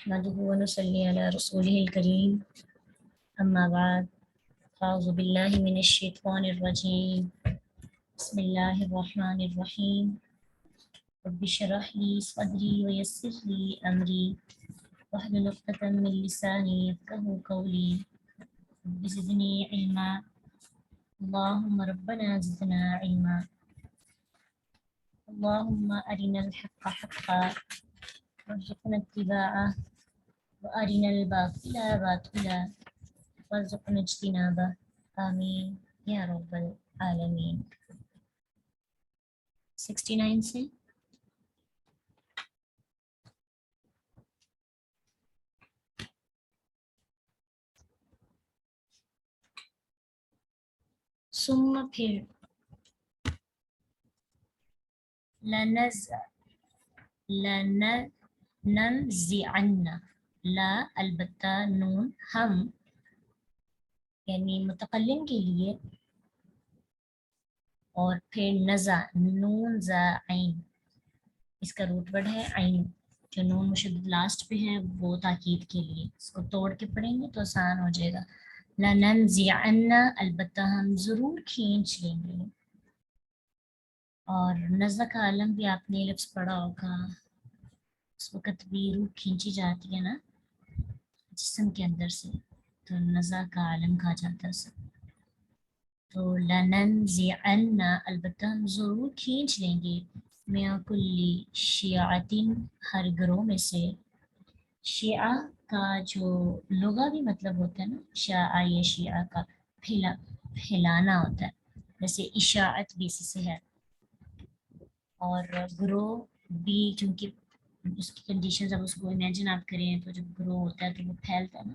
نحمده ونصلي على رسوله الكريم أما بعد أعوذ بالله من الشيطان الرجيم بسم الله الرحمن الرحيم رب اشرح لي صدري ويسر لي أمري واحلل عقدة من لساني يفقهوا قولي رب زدني علما اللهم ربنا زدنا علما اللهم أرنا الحق حقا وارزقنا اتباعه وأرنا الباطل باطلا وارزقنا اجتنابه آمین یا رب العالمین۔ 69 سے ثم پھر لننزعن لا البتہ نون ہم یعنی متکلم کے لیے، اور پھر نزع نون زا عین، اس کا روٹ ورڈ ہے عین، جو نون مشدد لاسٹ پہ ہے وہ تاکید کے لیے، اس کو توڑ کے پڑھیں گے تو آسان ہو جائے گا۔ لننزعن البتہ ہم ضرور کھینچ لیں گے، اور نزع کا علم بھی آپ نے لفظ پڑھا ہوگا، اس وقت بھی روح کھینچی جاتی ہے نا جسم کے اندر سے، تو نزع کا عالم کہا جاتا ہے اسے۔ تو لننزعن البتہ ہم ضرور کھینچ لیں گے، من کل شیعۃ ہر گروہ میں سے۔ شیعہ کا جو لغوی مطلب ہوتا ہے نا، شاع یا شیعہ کا پھیلانا ہوتا ہے، جیسے اشاعت بھی اسی سے ہے، اور گروہ بھی چونکہ اس کی کنڈیشنز اب اس کو امیجن آپ کریں تو جب گروہ ہوتا ہے تو وہ پھیلتا ہے نا،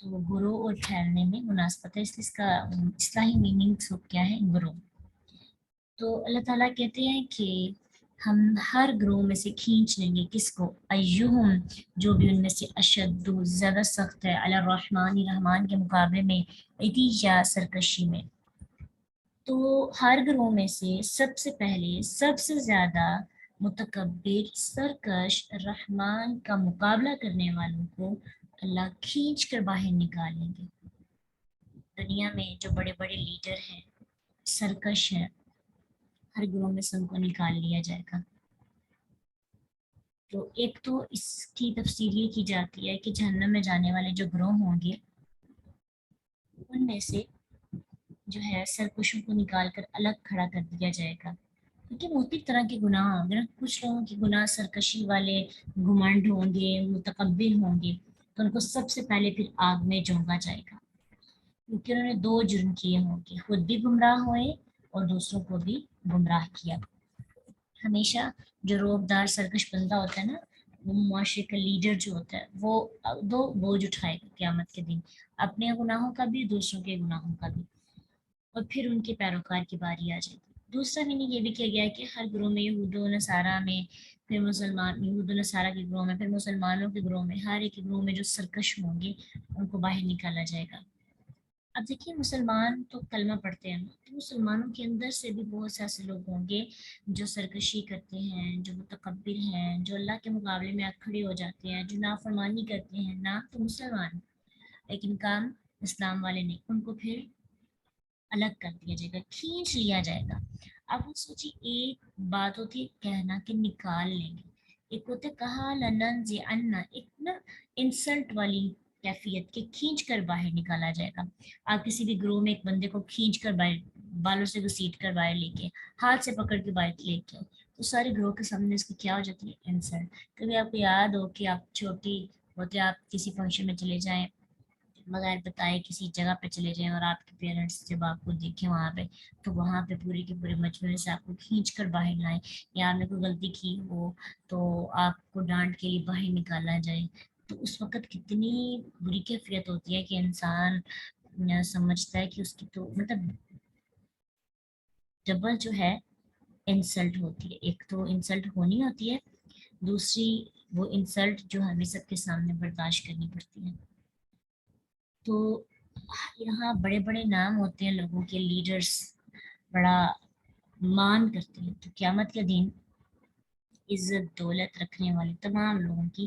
تو گروہ اور پھیلنے میں مناسبت ہے، اس لیے اس کا اصطلاحی میننگ کیا ہے گروہ۔ تو اللہ تعالیٰ کہتے ہیں کہ ہم ہر گروہ میں سے کھینچ لیں گے، کس کو؟ ایہم، جو بھی ان میں سے اشد زیادہ سخت ہے، علی الرحمن رحمان کے مقابلے میں، عتیٰ سرکشی میں۔ تو ہر گروہ میں سے سب سے پہلے سب سے زیادہ متکبر سرکش رحمان کا مقابلہ کرنے والوں کو اللہ کھینچ کر باہر نکال لیں گے۔ دنیا میں جو بڑے بڑے لیڈر ہیں، سرکش ہیں، ہر گروہ میں سے ان کو نکال لیا جائے گا۔ تو ایک تو اس کی تفسیر یہ کی جاتی ہے کہ جہنم میں جانے والے جو گروہ ہوں گے ان میں سے جو ہے سرکشوں کو نکال کر الگ کھڑا کر دیا جائے گا، کیونکہ مختلف طرح کے گناہ ہوں گے نا، کچھ لوگوں کے گناہ سرکشی والے، گھمنڈ ہوں گے، متکبر ہوں گے، تو ان کو سب سے پہلے پھر آگ میں جھونکا جائے گا، کیونکہ انہوں نے دو جرم کیے ہوں گے، خود بھی گمراہ ہوئے اور دوسروں کو بھی گمراہ کیا۔ ہمیشہ جو روبدار سرکش بندہ ہوتا ہے نا، وہ معاشرے کا لیڈر جو ہوتا ہے، وہ دو بوجھ اٹھائے گا قیامت کے دن، اپنے گناہوں کا بھی، دوسروں کے گناہوں کا بھی، اور پھر ان کے پیروکار کی باری آ جائے گی۔ دوسرا میننگ یہ بھی کیا گیا ہے کہ ہر گروہ میں، یہود و نصارہ میں، پھر مسلمان، یہود و نصارہ کے گروہ میں، پھر مسلمانوں کے گروہ میں، ہر ایک گروہ میں جو سرکش ہوں گے ان کو باہر نکالا جائے گا۔ اب دیکھیے مسلمان تو کلمہ پڑھتے ہیں، تو مسلمانوں کے اندر سے بھی بہت سے ایسے لوگ ہوں گے جو سرکشی کرتے ہیں، جو متکبر ہیں، جو اللہ کے مقابلے میں کھڑے ہو جاتے ہیں، جو نافرمانی کرتے ہیں، نام تو مسلمان لیکن کام اسلام والے نہیں، ان کو پھر الگ کر دیا جائے گا، کھینچ لیا جائے گا۔ اب سوچیے، ایک بات ہوتی ہے کہنا کہ نکال لیں گے، ایک ہوتا ہے کہا لننزعن، ایک نا انسلٹ والی کیفیت کہ کھینچ کر باہر نکالا جائے گا۔ آپ کسی بھی گروہ میں ایک بندے کو کھینچ کر باہر، بالوں سے گھسیٹ کر باہر لے کے، ہاتھ سے پکڑ کے باہر لے کے، تو سارے گروہ کے سامنے اس کی کیا ہو جاتی ہے؟ انسلٹ۔ کبھی آپ کو یاد ہو کہ آپ چھوٹی ہوتے آپ کسی فنکشن میں چلے جائیں، بغیر بتائے کسی جگہ پہ چلے جائیں، اور آپ کے پیرنٹس جب آپ کو دیکھیں وہاں پہ، تو وہاں پہ پورے کے پورے مجموعے سے آپ کو کھینچ کر باہر لائیں، یا آپ نے کوئی غلطی کی ہو تو آپ کو ڈانٹ کے لیے باہر نکالا جائے، تو اس وقت کتنی بری کیفیت ہوتی ہے کہ انسان سمجھتا ہے کہ اس کی تو مطلب ڈبل جو ہے انسلٹ ہوتی ہے، ایک تو انسلٹ ہونی ہوتی ہے، دوسری وہ انسلٹ جو ہمیں سب کے سامنے برداشت کرنی پڑتی ہے۔ تو یہاں بڑے بڑے نام ہوتے ہیں لوگوں کے، لیڈرز بڑا مان کرتے ہیں، تو قیامت کے دن عزت دولت رکھنے والے تمام لوگوں کی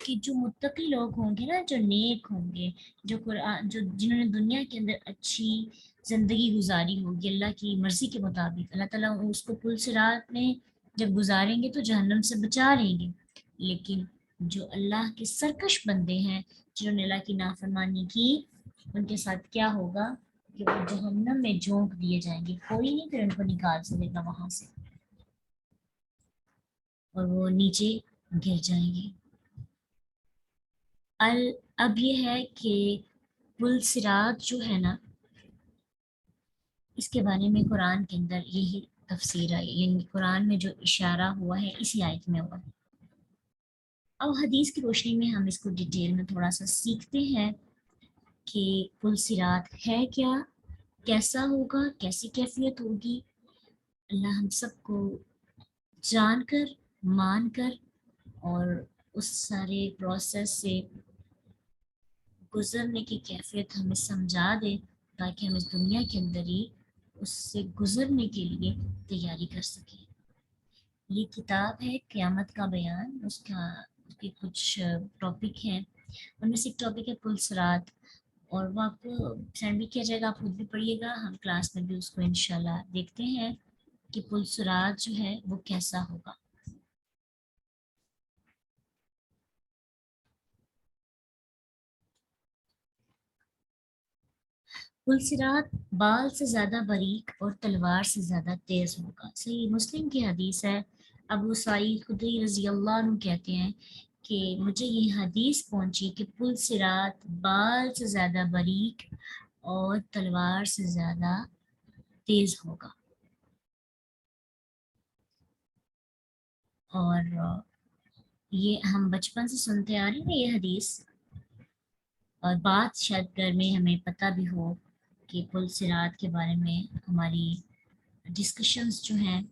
کہ جو متقی لوگ ہوں گے نا، جو نیک ہوں گے، جو قرآن، جو جنہوں نے دنیا کے اندر اچھی زندگی گزاری ہوگی اللہ کی مرضی کے مطابق، اللہ تعالیٰ اس کو پل صراط میں جب گزاریں گے تو جہنم سے بچا لیں گے. لیکن جو اللہ کے سرکش بندے ہیں، جنہوں نے اللہ کی نافرمانی کی، ان کے ساتھ کیا ہوگا کہ وہ جہنم میں جھونک دیے جائیں گے. کوئی نہیں پھر ان کو نکال سکے گا وہاں سے، اور وہ نیچے گر جائیں گے. اب یہ ہے کہ پل صراط جو ہے نا، اس کے بارے میں قرآن کے اندر یہی تفسیر ہے، یعنی قرآن میں جو اشارہ ہوا ہے اسی آیت میں ہوا ہے. اب حدیث کی روشنی میں ہم اس کو ڈیٹیل میں تھوڑا سا سیکھتے ہیں کہ پل صراط ہے کیا، کیسا ہوگا، کیسی کیفیت ہوگی. اللہ ہم سب کو جان کر، مان کر، اور اس سارے پروسیس سے گزرنے کی کیفیت ہمیں سمجھا دے، تاکہ ہم اس دنیا کے اندر ہی اس سے گزرنے کے لیے تیاری کر سکیں. یہ کتاب ہے قیامت کا بیان، اس کے کچھ ٹاپک ہیں، ان میں سے ایک ٹاپک ہے پل صراط، اور وہ آپ کو سینڈ بھی کیا جائے گا، آپ خود بھی پڑھیے گا، ہم کلاس میں بھی اس کو انشاءاللہ دیکھتے ہیں کہ پل صراط جو ہے وہ کیسا ہوگا. پل صراط بال سے زیادہ باریک اور تلوار سے زیادہ تیز ہوگا. صحیح مسلم کی حدیث ہے. ابو سعید خدری رضی اللہ عنہ کہتے ہیں کہ مجھے یہ حدیث پہنچی کہ پل صراط بال سے زیادہ باریک اور تلوار سے زیادہ تیز ہوگا. اور یہ ہم بچپن سے سنتے آ رہے ہیں یہ حدیث، اور بات شاید گھر میں ہمیں پتہ بھی ہو کہ پل صراط کے بارے میں ہماری ڈسکشنز جو ہیں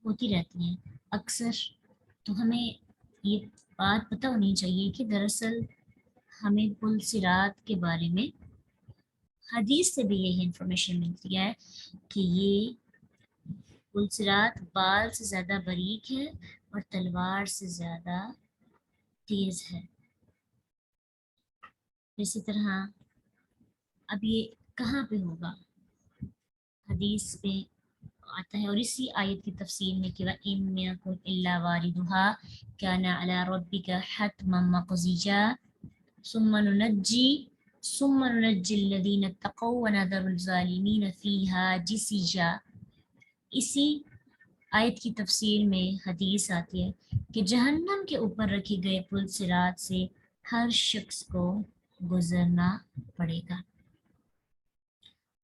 ہوتی رہتی ہیں اکثر. تو ہمیں یہ بات پتہ ہونی چاہیے کہ دراصل ہمیں پل صراط کے بارے میں حدیث سے بھی یہی انفارمیشن ملتی ہے کہ یہ پل صراط بال سے زیادہ باریک ہے اور تلوار سے زیادہ تیز ہے. اسی طرح اب یہ کہاں پہ ہوگا، حدیث پہ آتا ہے، اور اسی آیت کی تفسیر میں کہ وَإِن مِّنكُمْ إِلَّا وَارِدُهَا كَانَ عَلَىٰ رَبِّكَ حَتْمًا مَّقْضِيًّا ثُمَّ نُنَجِّي الَّذِينَ اتَّقَوْا وَنَذَرُ الظَّالِمِينَ فِيهَا جِثِيًّا. اسی آیت کی تفسیر میں حدیث آتی ہے کہ جہنم کے اوپر رکھے گئے پل صراط سے ہر شخص کو گزرنا پڑے گا.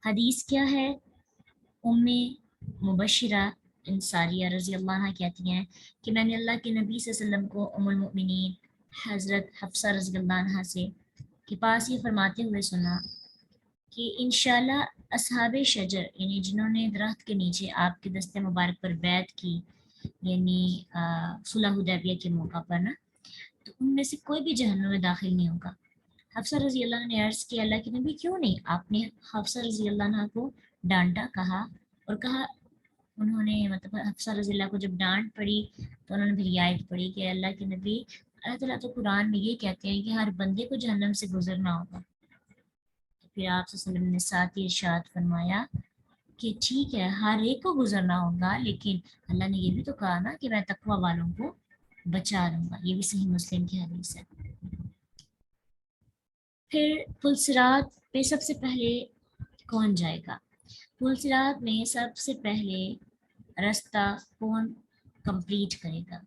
حدیث کیا ہے؟ ام مبشرہ انصاریہ رضی اللہ عنہ کہتی ہیں کہ میں نے اللہ کے نبی صلی اللہ علیہ وسلم کو ام المؤمنین حضرت حفصہ رضی اللہ عنہ سے کے پاس یہ فرماتے ہوئے سنا کہ انشاءاللہ اصحاب شجر، یعنی جنہوں نے درخت کے نیچے آپ کے دست مبارک پر بیعت کی، یعنی صلح حدیبیہ کے موقع پر نا، تو ان میں سے کوئی بھی جہنم میں داخل نہیں ہوگا. حفصہ رضی اللہ عنہ نے عرض کیا اللہ کے نبی کیوں نہیں؟ آپ نے حفصہ رضی اللہ عنہ کو ڈانٹا، کہا، اور کہا انہوں نے مطلب حفصہ رضی اللہ کو جب ڈانٹ پڑی تو انہوں نے پھر یہ آیت پڑھی کہ اللہ کے نبی، اللہ تعالیٰ تو قرآن میں یہ کہتے ہیں کہ ہر بندے کو جہنم سے گزرنا ہوگا. تو پھر آپ صلی اللہ علیہ وسلم نے ساتھ ہی ارشاد فرمایا کہ ٹھیک ہے ہر ایک کو گزرنا ہوگا، لیکن اللہ نے یہ بھی تو کہا نا کہ میں تقوی والوں کو بچا لوں گا. یہ بھی صحیح مسلم کی حدیث ہے. پھر پل صراط پہ سب سے پہلے کون جائے گا؟ پل صراط میں سب سے پہلے راستہ کون کمپلیٹ کرے گا؟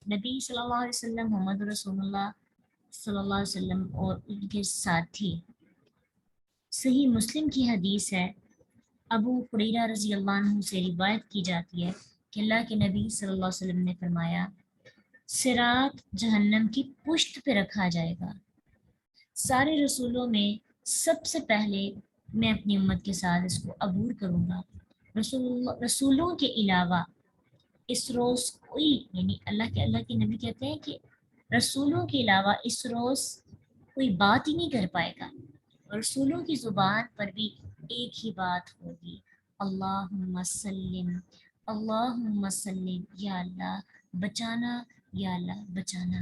نبی صلی اللہ علیہ وسلم، محمد رسول اللہ صلی اللہ علیہ وسلم اور ان کے ساتھی. صحیح مسلم کی حدیث ہے، ابو ہریرہ رضی اللہ عنہ سے روایت کی جاتی ہے کہ اللہ کے نبی صلی اللہ علیہ وسلم نے فرمایا صراط جہنم کی پشت پہ رکھا جائے گا. سارے رسولوں میں سب سے پہلے میں اپنی امت کے ساتھ اس کو عبور کروں گا. رسولوں کے علاوہ اس روز کوئی، یعنی اللہ کے نبی کہتے ہیں کہ رسولوں کے علاوہ اس روز کوئی بات ہی نہیں کر پائے گا. رسولوں کی زبان پر بھی ایک ہی بات ہوگی، اللہم سلم، اللہم سلم، یا اللہ بچانا، یا اللہ بچانا.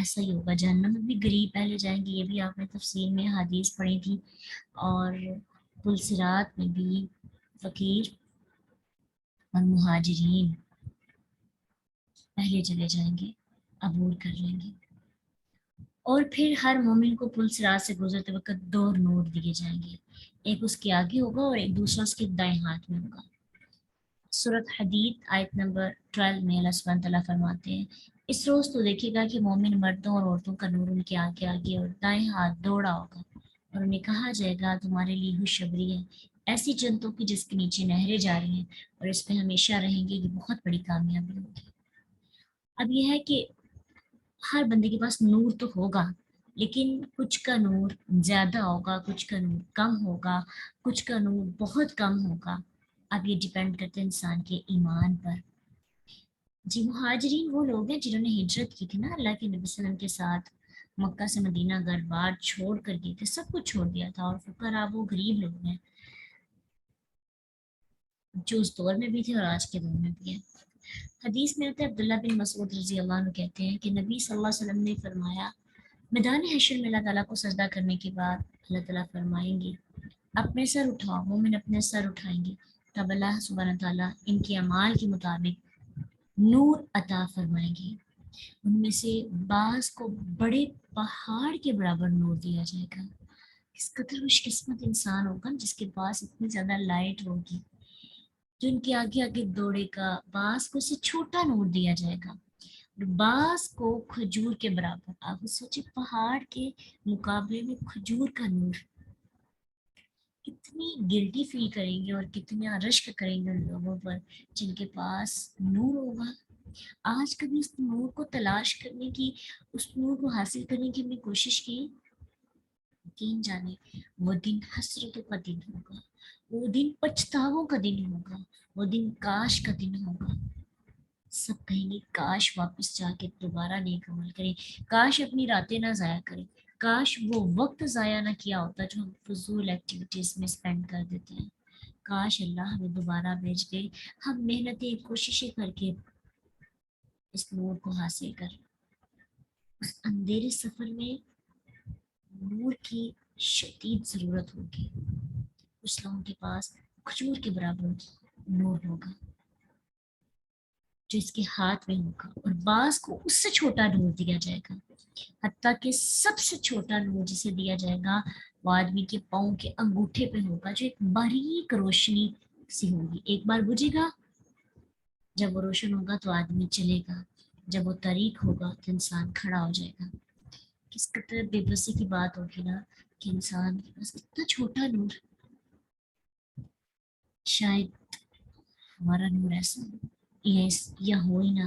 ایسا ہی ہوگا. جہنم میں بھی غریب پہلے جائیں گے، یہ بھی آپ نے تفسیر میں حدیث پڑھی تھی. اور پلسرات میں بھی فقیر اور مہاجرین پہلے چلے جائیں گے، عبور کر لیں گے. اور پھر ہر مومن کو پل صراط سے گزرتے وقت دو نور دیے جائیں گے، ایک اس کے آگے ہوگا اور ایک دوسرا اس کے دائیں ہاتھ میں ہوگا. سورۃ حدید آیت نمبر 12 میں اللہ سبحانہ تعالیٰ فرماتے ہیں، اس روز تو دیکھے گا کہ مومن مردوں اور عورتوں کا نور ان کے آگے آگے اور دائیں ہاتھ دوڑا ہوگا، اور انہیں کہا جائے گا تمہارے لیے خوشخبری ہے ایسی جنتوں کی جس کے نیچے نہریں جاری ہیں اور اس میں ہمیشہ رہیں گے، یہ بہت بڑی کامیابی ہوگی. اب یہ ہے کہ ہر بندے کے پاس نور تو ہوگا، لیکن کچھ کا نور زیادہ ہوگا، کچھ کا نور کم ہوگا، کچھ کا نور بہت کم ہوگا. اب یہ ڈیپینڈ کرتے ہیں انسان کے ایمان پر. جی مہاجرین وہ لوگ ہیں جنہوں نے ہجرت کی تھی نا اللہ کے نبی صلی اللہ علیہ وسلم کے ساتھ، مکہ سے مدینہ گھر بار چھوڑ کر گئے تھے، سب کچھ چھوڑ دیا تھا. اور فقراء وہ غریب لوگ ہیں جو اس دور میں بھی تھے اور آج کے دور میں بھی ہیں. حدیث میں آتا ہے عبداللہ بن مسعود رضی اللہ عنہ کہتے ہیں کہ نبی صلی اللہ علیہ وسلم نے فرمایا، میدان حشر میں اللہ تعالیٰ کو سجدہ کرنے کے بعد اللہ تعالیٰ فرمائیں گے اپنے سر اٹھاؤ. مومن اپنے سر اٹھائیں گے، تب اللہ سبحانہ تعالیٰ ان کے اعمال کے مطابق نور عطا فرمائیں گے. ان میں سے بعض کو بڑے پہاڑ کے برابر نور دیا جائے گا. اس قدر خوش قسمت انسان ہوگا جس کے پاس اتنی زیادہ لائٹ ہوگی، جو ان کے آگے آگے دوڑے گا. بعض کو اسے چھوٹا نور دیا جائے گا، بعض کو کھجور کے برابر. آپ سوچے پہاڑ کے مقابلے میں کھجور کا نور، کتنی گلٹی فیل کریں گے اور کتنا رشک کریں گے ان لوگوں پر جن کے پاس نور ہوگا. آج کبھی اس نور کو تلاش کرنے کی، اس نور کو حاصل کرنے کی ہم نے کوشش کی؟ یقین جانے وہ دن حسرتوں کا دن ہوگا، وہ دن پچھتاووں کا دن ہوگا، وہ دن کاش کا دن ہوگا. سب کہیں گے کاش واپس جا کے دوبارہ نیک عمل کریں، کاش اپنی راتیں نہ ضائع کریں، کاش وہ وقت ضائع نہ کیا ہوتا جو ہم فضول ایکٹیویٹیز میں اسپینڈ کر دیتے ہیں. کاش اللہ ہمیں دوبارہ بھیج دے، ہم محنتیں کوششیں کر کے اس نور کو حاصل کر. اس اندھیرے سفر میں نور کی شدید ضرورت ہوگی. کچھ لوگوں کے پاس کھجور کے برابر نور ہوگا جو اس کے ہاتھ میں ہوگا، اور بعض کو اس سے چھوٹا نور دیا جائے گا. حتیٰ کہ سب سے چھوٹا نور جسے دیا جائے گا وہ آدمی کے پاؤں کے انگوٹھے پہ ہوگا، جو ایک باریک روشنی سی ہوگی. ایک بار بجھے گا، جب وہ روشن ہوگا تو آدمی چلے گا، جب وہ طریق ہوگا تو انسان کھڑا ہو جائے گا. کس قدر بے بسی کی بات ہوگی نا کہ انسان کے پاس اتنا چھوٹا نور. شاید ہمارا نور ایسا یا ہو ہی نہ.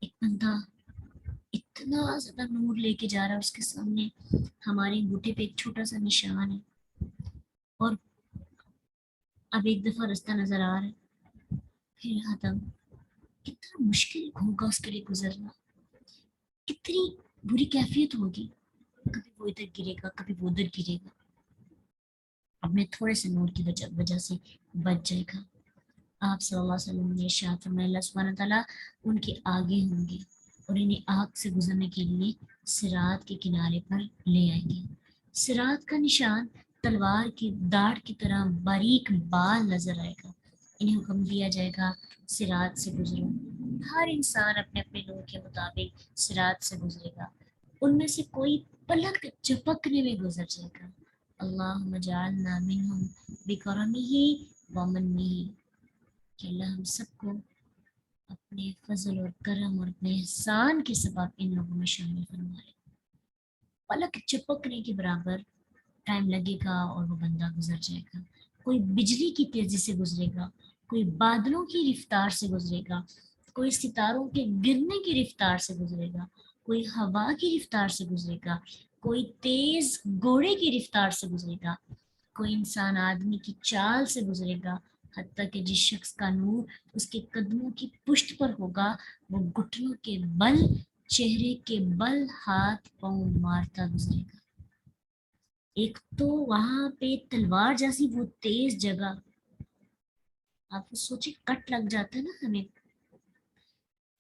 ایک بندہ اتنا زیادہ نور لے کے جا رہا ہے، اس کے سامنے ہمارے انگوٹھے پہ ایک چھوٹا سا نشان ہے، اور اب ایک دفعہ رستہ نظر آ رہا ہے پھر ختم. کتنا مشکل ہوگا اس کے لیے گزرنا، کتنی بری کیفیت ہوگی. کبھی وہ ادھر گرے گا، کبھی وہ ادھر گرے گا، اپنے تھوڑے سے نور کی وجہ سے بچ جائے گا. آپ صلی اللہ علیہ وسلم نے ارشاد فرمایا اللہ سبحانہ تعالیٰ ان کے آگے ہوں گے اور انہیں آگ سے گزرنے کے لیے صراط کے کنارے پر لے آئیں گے. صراط کا نشان تلوار کی داڑھ کی طرح باریک بال نظر آئے گا. انہیں حکم دیا جائے گا صراط سے گزرو. ہر انسان اپنے اپنے نور کے مطابق صراط سے گزرے گا. ان میں سے کوئی پلک جھپکنے میں گزر جائے گا. اللہم اجعلنا منہم بکرمہ ومنہ. کہ اللہ ہم سب کو اپنے فضل اور کرم اور اپنے احسان کے سبب ان لوگوں میں شامل فرمائے. پلک چپکنے کے برابر ٹائم لگے گا اور وہ بندہ گزر جائے گا. کوئی بجلی کی تیزی سے گزرے گا، کوئی بادلوں کی رفتار سے گزرے گا، کوئی ستاروں کے گرنے کی رفتار سے گزرے گا، کوئی ہوا کی رفتار سے گزرے گا، کوئی تیز گھوڑے کی رفتار سے گزرے گا، کوئی انسان آدمی کی چال سے گزرے گا. حتیٰ کہ جس شخص کا نور اس کے قدموں کی پشت پر ہوگا وہ گھٹنوں کے بل، چہرے کے بل، ہاتھ پاؤں مارتا گزرے گا. ایک تو وہاں پہ تلوار جیسی وہ تیز جگہ، آپ سوچے کٹ لگ جاتا ہے نا ہمیں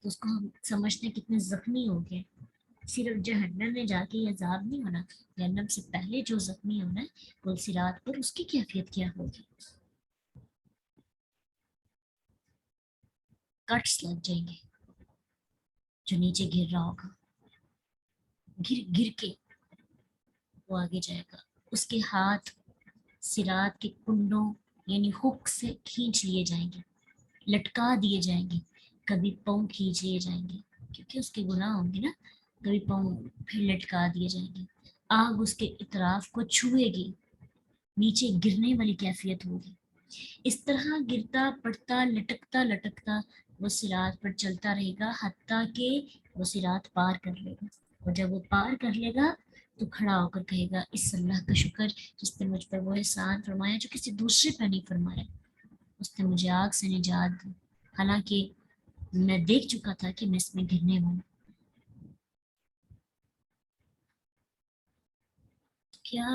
تو اس کو ہم سمجھتے ہیں کتنے زخمی ہو گئے. صرف جہنم میں جا کے یہ عذاب نہیں ہونا، جہنم سے پہلے جو زخمی ہونا ہے پل صراط پر، اس کی کیفیت کیا ہوگی؟ کٹس لگ جائیں گے، جو نیچے گر رہا ہوگا گر گر کے وہ آگے جائے گا، اس کے ہاتھ صراط کے کنڈوں یعنی ہک سے کھینچ لیے جائیں گے، لٹکا دیے جائیں گے، کبھی پاؤں کھینچ لیے جائیں گے کیونکہ اس کے گناہ ہوں گے نا، کبھی پاؤں پھر لٹکا دیے جائیں گے، آگ اس کے اطراف کو چھوئے گی، نیچے گرنے والی کیفیت ہوگی، اس طرح گرتا پڑتا لٹکتا لٹکتا وہ صراط پر چلتا رہے گا حتیٰ کہ وہ صراط پار کر لے گا، اور جب وہ پار کر لے گا تو کھڑا ہو کر کہے گا اس اللہ کا شکر جس نے مجھ پر وہ احسان فرمایا جو کسی دوسرے پر نہیں فرمایا، اس نے مجھے آگ سے نجات دی، حالانکہ میں دیکھ چکا تھا کہ میں اس میں گرنے ہوں۔ کیا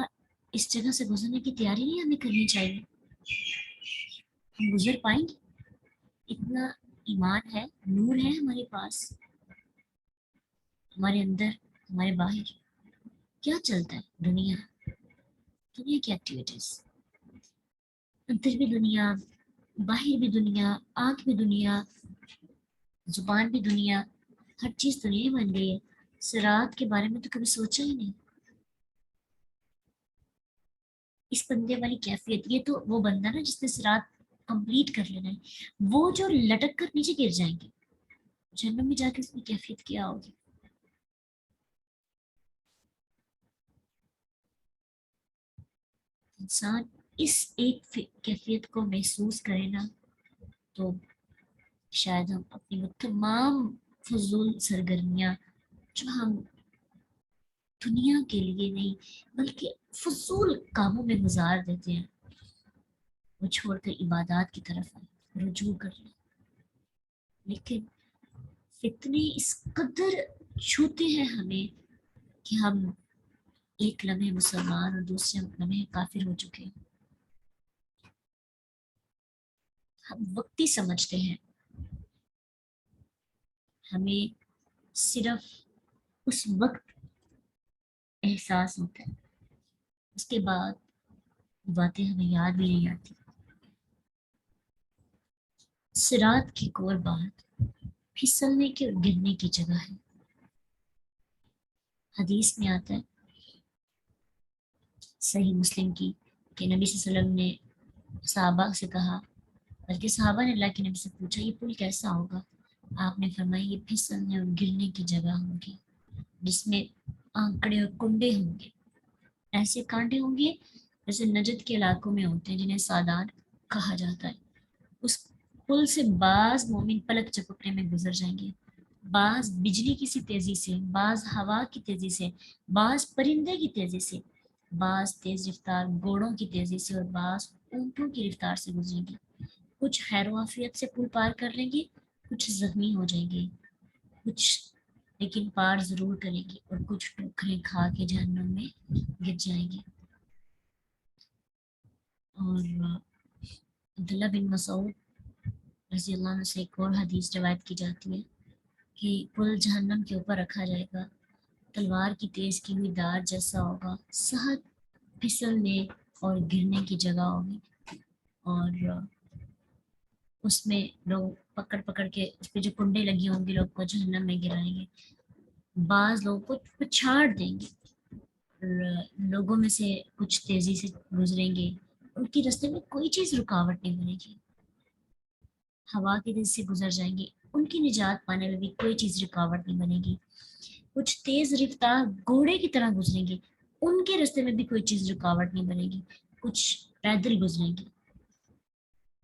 اس جگہ سے گزرنے کی تیاری نہیں ہمیں کرنی چاہیے؟ ہم گزر پائیں گے؟ اتنا ایمان ہے، نور ہے ہمارے پاس، ہمارے اندر ہمارے باہر کیا چلتا ہے؟ دنیا کی ایکٹیویٹیز، اندر بھی دنیا، باہر بھی دنیا، آنکھ بھی دنیا، زبان بھی دنیا، ہر چیز دنیا بن گئی ہے، صراط کے بارے میں تو کبھی سوچا ہی نہیں۔ اس بندے والی کیفیت، یہ تو وہ بندہ نا جس نے صراط کمپلیٹ کر لینا ہے، وہ جو لٹک کر نیچے گر جائیں گے جہنم میں جا کے اس کی کیفیت کیا ہوگی؟ انسان اس ایک کیفیت کو محسوس کرے نا تو شاید ہم اپنی وہ تمام فضول سرگرمیاں جو ہم دنیا کے لیے نہیں بلکہ فضول کاموں میں گزار دیتے ہیں وہ چھوڑ کر عبادات کی طرف رجوع کر لیں۔ لیکن فتنے اس قدر چھوتے ہیں ہمیں کہ ہم ایک لمحے مسلمان اور دوسرے لمحے کافر ہو چکے ہیں، ہم وقتی سمجھتے ہیں، ہمیں صرف اس وقت احساس ہوتا ہے، اس کے بعد باتیں ہمیں یاد بھی نہیں آتی۔ صراط کی کوئی بات پھسلنے کے اور گرنے کی جگہ ہے۔ حدیث میں آتا ہے صحیح مسلم کی کہ نبی صلی اللہ علیہ وسلم نے صحابہ سے کہا، بلکہ صحابہ نے اللہ کے نبی سے پوچھا یہ پل کیسا ہوگا؟ آپ نے فرمایا یہ پھسلنے اور گرنے کی جگہ ہوگی جس میں آنکڑے اور کنڈے ہوں گے، ایسے کانٹے ہوں گے جیسے نجد کے علاقوں میں ہوتے ہیں جنہیں سادات کہا جاتا ہے۔ اس پل سے بعض مومن پلک چپکنے میں گزر جائیں گے، بعض بجلی کی سی تیزی سے، بعض ہوا کی تیزی سے، بعض پرندے کی تیزی سے، بعض تیز رفتار گھوڑوں کی تیزی سے اور بعض اونٹوں کی رفتار سے گزریں گے، کچھ خیر و عافیت سے پل پار کر لیں گے، کچھ زخمی ہو جائیں گے، کچھ لیکن پار ضرور کریں گے اور کچھ ٹوکریں کھا کے جہنم میں گر جائیں گے۔ اور عبداللہ بن مسعود رضی اللہ عنہ سے ایک اور حدیث روایت کی جاتی ہے کہ پل جہنم کے اوپر رکھا جائے گا، تلوار کی تیز کی ہوئی دار جیسا ہوگا، سخت پھسلنے اور گرنے کی جگہ ہوگی، اور اس میں لوگ پکڑ پکڑ کے اس پہ جو کنڈے لگی ہوں گے لوگ کو جہنم میں گرائیں گے، بعض لوگوں کو پچھاڑ دیں گے، لوگوں میں سے کچھ تیزی سے گزریں گے، ان کی راستے میں کوئی چیز رکاوٹ نہیں بنے گی، ہوا کی تیزی سے گزر جائیں گے، ان کی نجات پانے میں بھی کوئی چیز رکاوٹ نہیں بنے گی، کچھ تیز رفتار گھوڑے کی طرح گزریں گے، ان کے راستے میں بھی کوئی چیز رکاوٹ نہیں بنے گی، کچھ پیدل گزریں گے،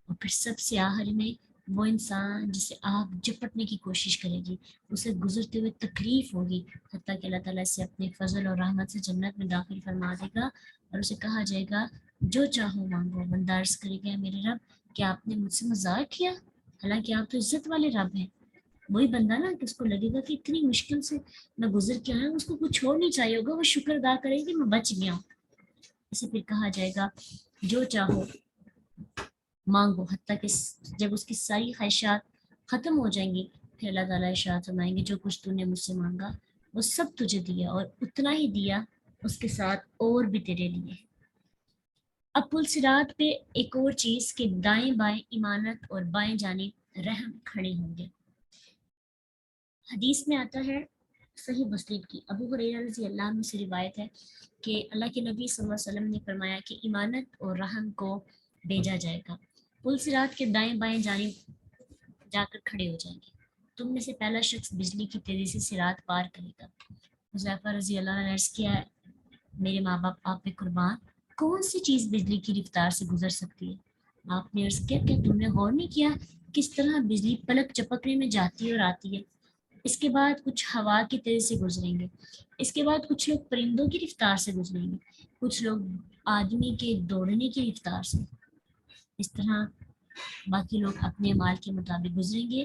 اور پھر سب سے آخر میں وہ انسان جسے آگ جپٹنے کی کوشش کرے گی، اسے گزرتے ہوئے تکلیف ہوگی، حتیٰ کہ اللہ تعالیٰ سے اپنے فضل اور رحمت سے جنت میں داخل فرما دے گا، اور اسے کہا جائے گا جو چاہو مانگو، بندہ عرض کرے گا میرے رب کیا آپ نے مجھ سے مذاق کیا، حالانکہ آپ تو عزت والے رب ہیں۔ وہی بندہ نا کہ اس کو لگے گا کہ اتنی مشکل سے میں گزر کے آیا ہوں، اس کو کچھ چھوڑ نہیں چاہیے ہوگا، وہ شکر ادا کرے کہ میں بچ گیا ہوں۔ اسے پھر کہا جائے گا جو چاہو مانگو، حتیٰ کہ جب اس کی ساری خواہشات ختم ہو جائیں گی پھر اللہ تعالیٰ ارشاد فرمائیں گے جو کچھ تو نے مجھ سے مانگا وہ سب تجھے دیا اور اتنا ہی دیا اس کے ساتھ اور بھی تیرے لیے۔ اب پل صراط پہ ایک اور چیز کہ دائیں بائیں ایمانت اور بائیں جانب رحم کھڑے ہوں گے۔ حدیث میں آتا ہے صحیح مسلم کی، ابو ہریرہ رضی اللہ عنہ سے روایت ہے کہ اللہ کے نبی صلی اللہ علیہ وسلم نے فرمایا کہ ایمانت اور رحم کو بھیجا جائے گا، پل صراط کے دائیں بائیں جانب جا کر کھڑے ہو جائیں گے، تم میں سے پہلا شخص بجلی کی تیزی سے صراط پار کرے گا۔ حذیفہ رضی اللہ عنہ نے عرض کیا ہے میرے ماں باپ آپ پہ قربان، کون سی چیز بجلی کی رفتار سے گزر سکتی ہے؟ آپ نے عرض کیا کہ تم نے غور نہیں کیا کس طرح بجلی پلک چپکنے میں جاتی ہے اور آتی ہے؟ اس کے بعد کچھ ہوا کی تیزی سے گزریں گے، اس کے بعد کچھ لوگ پرندوں کی رفتار سے گزریں گے، کچھ لوگ آدمی کے دوڑنے کی رفتار سے، اس طرح باقی لوگ اپنے مال کے مطابق گزریں گے،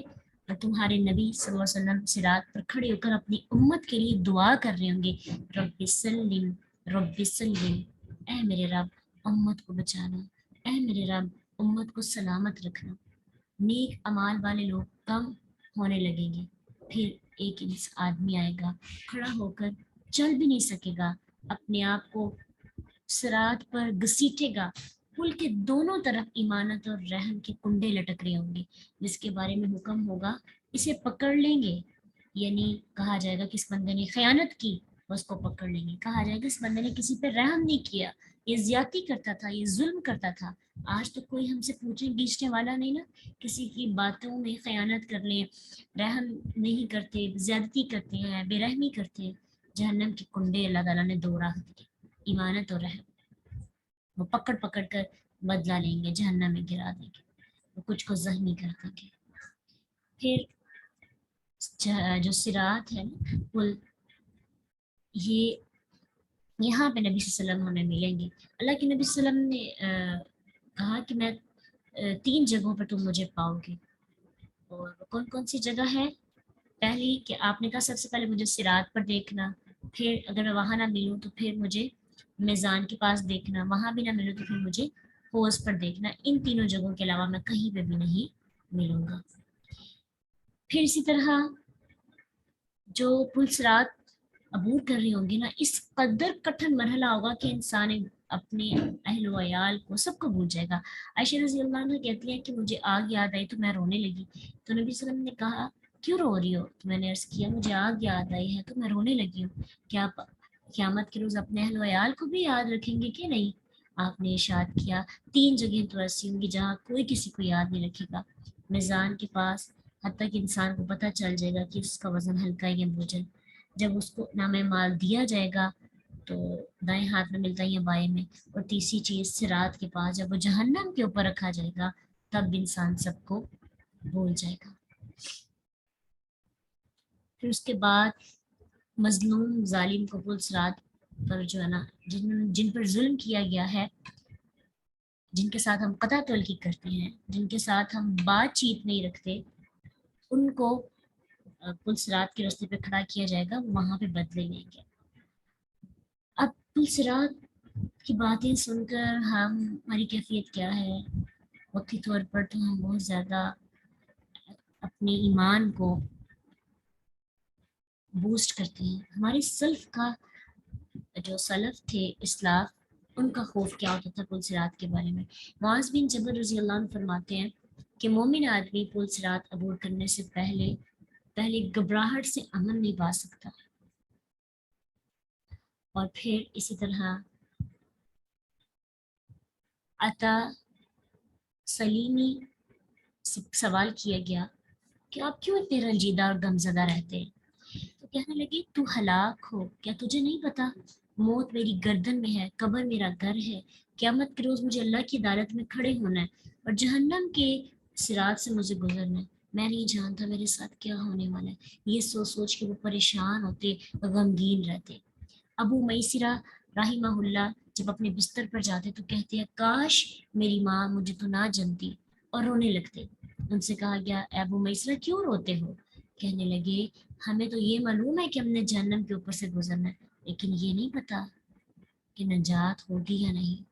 اور تمہارے نبی صلی اللہ علیہ وسلم صراط پر کھڑے ہو کر اپنی امت کے لیے دعا کر رہے ہوں گے، رب سلم رب سلم، اے میرے رب امت کو بچانا، اے میرے رب امت کو سلامت رکھنا۔ نیک اعمال والے لوگ کم ہونے لگیں گے، پھر ایک آدمی آئے گا کھڑا ہو کر چل بھی نہیں سکے گا، اپنے آپ کو صراط پر گھسیٹے گا، پل کے دونوں طرف ایمانت اور رحم کے کنڈے لٹک رہے ہوں گے، جس کے بارے میں حکم ہوگا اسے پکڑ لیں گے، یعنی کہا جائے گا کہ اس بندے نے خیانت کی، اس کو پکڑ لیں گے، کہا جائے گا اس بندے نے کسی پہ رحم نہیں کیا، یہ زیادتی کرتا تھا، یہ ظلم کرتا تھا۔ آج تو کوئی ہم سے پوچھنے گیچنے والا نہیں نا، کسی کی باتوں میں خیانت کر لیں، رحم نہیں کرتے، زیادتی کرتے ہیں، بے رحمی کرتے ہیں۔ جہنم کے کنڈے اللہ تعالیٰ نے دو راہ دیے، ایمانت اور رحم، وہ پکڑ پکڑ کر بدلا لیں گے، جہنم میں گرا دیں گے، وہ کچھ کو زخمی کر دیں گے۔ پھر جو صراط ہے نا پل، یہ یہاں پہ نبی صلی اللہ علیہ وسلم ہمیں ملیں گے۔ اللہ کے نبی صلی اللہ علیہ وسلم نے کہا کہ میں 3 جگہوں پر تم مجھے پاؤ گے، اور کون کون سی جگہ ہے؟ پہلی کہ آپ نے کہا سب سے پہلے مجھے صراط پر دیکھنا، پھر اگر میں وہاں نہ ملوں تو پھر مجھے میزان کے پاس دیکھنا، وہاں بھی نہ ملوں تو پھر مجھے حوض پر دیکھنا، ان تینوں جگہوں کے علاوہ میں کہیں پہ بھی نہیں ملوں گا۔ پھر اسی طرح جو پل صراط عبور کر رہے ہوں گے نا، اس قدر کٹھن مرحلہ ہوگا کہ انسان اپنے اہل و عیال کو سب کو بھول جائے گا۔ عائشہ رضی اللہ عنہ کہتی ہیں کہ مجھے آگ یاد آئی تو میں رونے لگی، تو نبی صلی اللہ علیہ وسلم نے کہا کیوں رو رہی ہو؟ تو میں نے عرض کیا مجھے آگ یاد آئی ہے تو میں رونے لگی ہوں، کیا آپ قیامت کے روز اپنے اہل و عیال کو بھی یاد رکھیں گے کہ نہیں؟ آپ نے ارشاد کیا 3 جگہیں تو ایسی ہوں گی جہاں کوئی کسی کو یاد نہیں رکھے گا، میزان کے پاس، حتیٰ کہ انسان کو پتہ چل جائے گا کہ اس کا وزن ہلکا ہے یا بوجھل، جب اس کو نام مال دیا جائے گا تو دائیں ہاتھ میں ملتا ہے یا بائیں میں، اور تیسری چیز صراط کے پاس جب وہ جہنم کے اوپر رکھا جائے گا تب انسان سب کو بھول جائے گا۔ پھر اس کے بعد مظلوم ظالم کو پل صراط پر جو ہے نا جن پر ظلم کیا گیا ہے، جن کے ساتھ ہم قطع تلقی کرتے ہیں، جن کے ساتھ ہم بات چیت نہیں رکھتے، ان کو پل صراط کے راستے پہ کھڑا کیا جائے گا، وہاں پہ بدلے لیں گے۔ اب پل صراط کی باتیں سن کر ہماری کیفیت کیا ہے؟ وقتی طور پر تو ہم بہت زیادہ اپنے ایمان کو بوسٹ کرتے ہیں۔ ہمارے سلف کا جو سلف تھے اسلاف، ان کا خوف کیا ہوتا تھا پل صراط کے بارے میں۔ معاذ بن جبل رضی اللہ عنہ فرماتے ہیں کہ مومن آدمی پل صراط عبور کرنے سے پہلے گھبراہٹ سے امن نہیں پا سکتا۔ اور پھر اسی طرح عطا سلیمی سے سوال کیا گیا کہ آپ کیوں اتنے رنجیدہ اور غمزدہ رہتے ہیں؟ تو کہنے لگے تو ہلاک ہو، کیا تجھے نہیں پتا موت میری گردن میں ہے، قبر میرا گھر ہے، قیامت کے روز مجھے اللہ کی عدالت میں کھڑے ہونا ہے اور جہنم کے صراط سے مجھے گزرنا ہے، میں نہیں جانتا میرے ساتھ کیا ہونے والا ہے۔ یہ سوچ سوچ کے وہ پریشان ہوتے، غمگین رہتے۔ ابو میسرہ رحمہ اللہ جب اپنے بستر پر جاتے تو کہتے ہیں کاش میری ماں مجھے تو نہ جانتی، اور رونے لگتے۔ ان سے کہا گیا اے ابو میسرہ کیوں روتے ہو؟ کہنے لگے ہمیں تو یہ معلوم ہے کہ ہم نے جہنم کے اوپر سے گزرنا ہے، لیکن یہ نہیں پتا کہ نجات ہوگی یا نہیں۔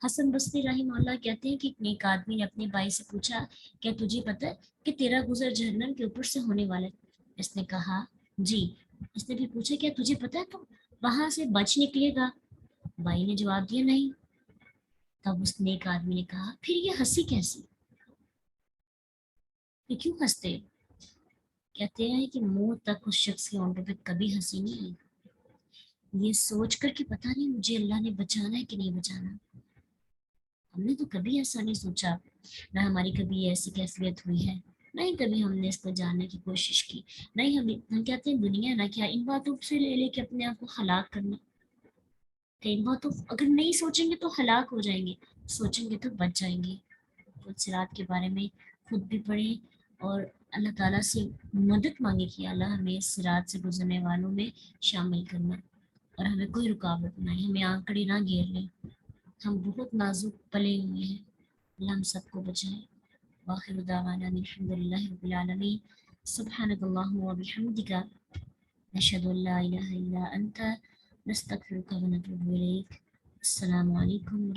حسن بصری رحمہ اللہ کہتے ہیں کہ ایک آدمی نے اپنے بھائی سے پوچھا کیا تجھے پتا ہے کہ تیرا گزر جہنم کے اوپر سے ہونے والا ہے؟ اس نے کہا جی۔ اس نے بھی پوچھا کیا تجھے پتا ہے تو وہاں سے بچ نکلے گا؟ بھائی نے جواب دیا نہیں۔ تب اس نیک آدمی نے کہا پھر یہ ہنسی کیسی؟ یہ کیوں ہنستے؟ کہتے ہیں کہ منہ تک اس شخص کے ہونٹوں پہ کبھی ہنسی نہیں آئی، یہ سوچ کر کہ پتہ نہیں مجھے اللہ نے بچانا ہے کہ نہیں بچانا۔ ہم نے تو کبھی ایسا نہیں سوچا، نہ ہماری کبھی ایسی کیفیت ہوئی ہے، نہیں کبھی ہم نے اس کو جاننے کی کوشش کی، نہیں ہم کہتے ہیں دنیا نہ کیا ان باتوں سے لے لے کے اپنے آپ کو ہلاک کرنا۔ کئی باتوں اگر نہیں سوچیں گے تو ہلاک ہو جائیں گے، سوچیں گے تو بچ جائیں گے۔ خود صراط کے بارے میں خود بھی پڑھیں اور اللہ تعالیٰ سے مدد مانگے کہ اللہ ہمیں صراط سے گزرنے والوں میں شامل کرنا، اور ہمیں کوئی رکاوٹ نہ آئے، ہمیں آنکڑے نہ گھیر لیں۔ ہم بہت نازک پلے ہوئے ہیں، اللہ ہم سب کو بچائے۔ واخر دعوانا ان الحمد للہ رب العالمین۔ سبحانک اللہم و بحمدک، نشہد ان لا الہ الا انت، نستغفرک و نتوب الیک۔ السلام علیکم۔